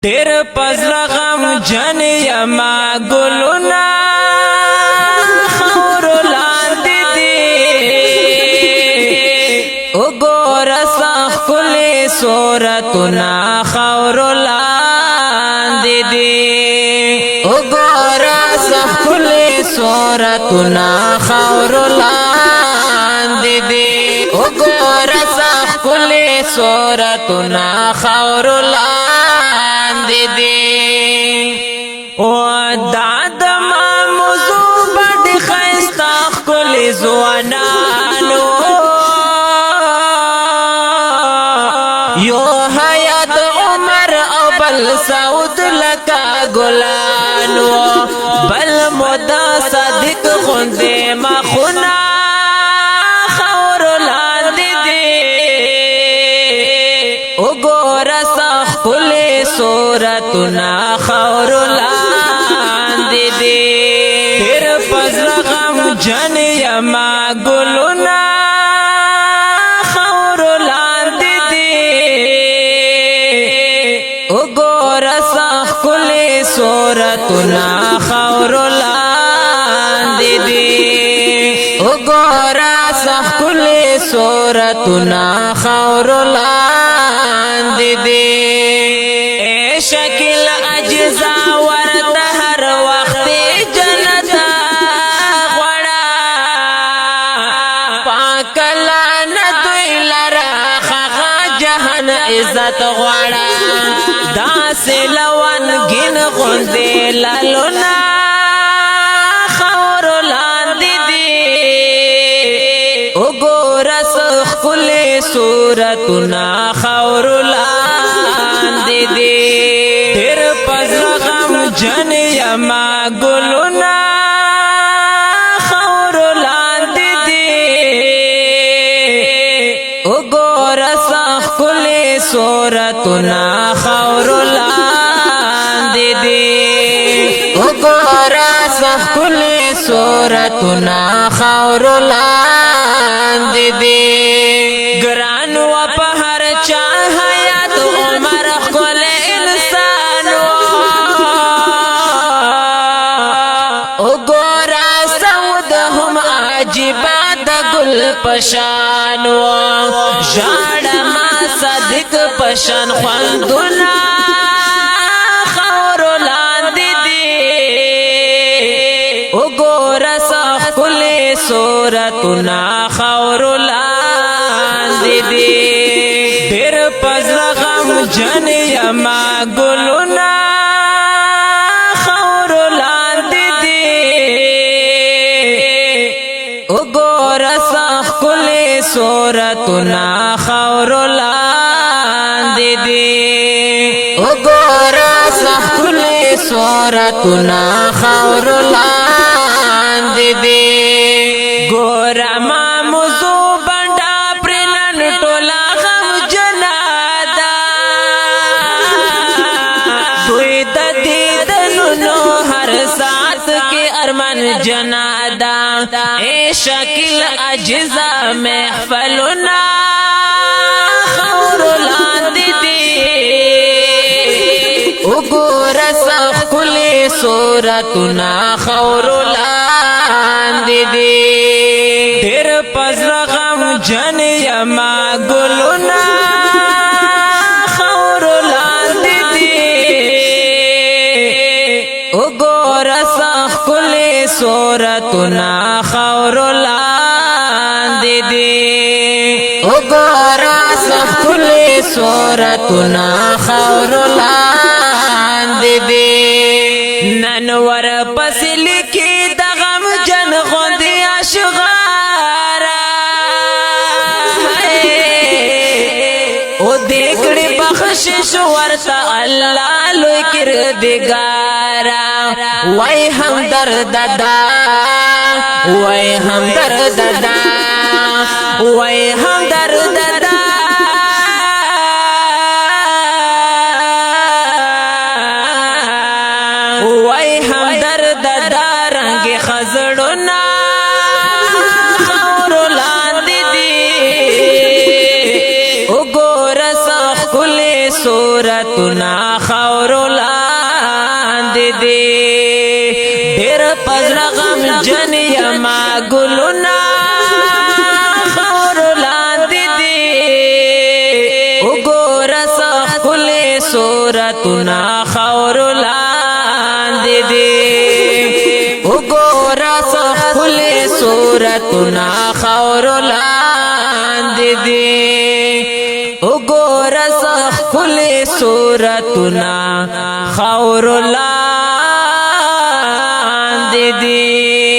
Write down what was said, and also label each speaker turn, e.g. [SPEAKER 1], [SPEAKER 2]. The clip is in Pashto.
[SPEAKER 1] ډېر پزړه غم جن یما ګلونه خاورو لاندې دي وګوره ښکلې صورتونه خاورو لاندې دي وګوره ښکلې صورتونه خاورو لاندې دي وګوره ښکلې صورتونه خاورو لاندې دي او دا د ما موضوع باندې ښایسته ښکلې ځوانانو یو حیات عمر او بل سعود لکه ګلانو بل مودا صادق غوندې مخونه خاورو لاندې دي وګوره ښکلې صورتونه خاورو لاندې دي ډېر پزړه غم جن یما ګلونه خاورو لاندې دي وګوره ښکلې صورتونه خاورو لاندې دي وګوره ښکلې صورتونه خاورو لاندې دي شکل اجزا ورته هر وخت جنت غواړه پاک لعنت دوی لره هغه جهان عزت غواړه داسې لونګین غوندې لالونه خاورو لاندې دي وګوره ښکلې صورتونه خاورو لاندې دي ډېر پزړه غم جن یما ګلونه خاورو لاندې دي وګوره ښکلې صورتونه خاورو لاندې دي وګوره ښکلې صورتونه خاورو لاندې دي ګران و په هر چا حیات عمر ښکلی انسان وګوره سعود هم عجیبه د ګل پشان ژاړه ما صادق پشان خوندونه خاورو لاندې دي وګوره ښکلې صورتونه خاورو لاندې دي ډېر پزړه غم جن یما ګلونه خاورو لاندې دي وګوره ښکلې صورتونه خاورو لاندې دي وګوره ښکلې صورتونه خاورو لاندې دي ګوره ما موضوع بنډا پرنن ټوله غم جنادا دوی د دیدنونو هر ساعت کې ارمان جنادا اے شکل اجزا محفلونه خاورو لاندې دي وګوره ښکلې صورتونه خاورو لاندې دي ډېر پزړه غم جن یما ګلونه خاورو لاندې دي وګوره ښکلې صورتونه خاورو لاندې دي وګوره ښکلې صورتونه خاورو لاندې دي نن ورپسې لیکي د غم جن غوندې اشغاره او دې کړې بخشش ورته الله لوی کردګاره وای همدرد دا وای همدرد دا وای همدرد دا وای همدرد دا رنگ خزړونه خاورو لاندې دي صورتنا خاور لاندې دي ډېر پزړه غم جن یما ګلونا خاور لاندې دي وګوره خپلې صورتنا خاور لاندې دي وګوره خپلې صورتنا خاور لاندې دي وګوره خپلې صورتنا خاور لاندې دي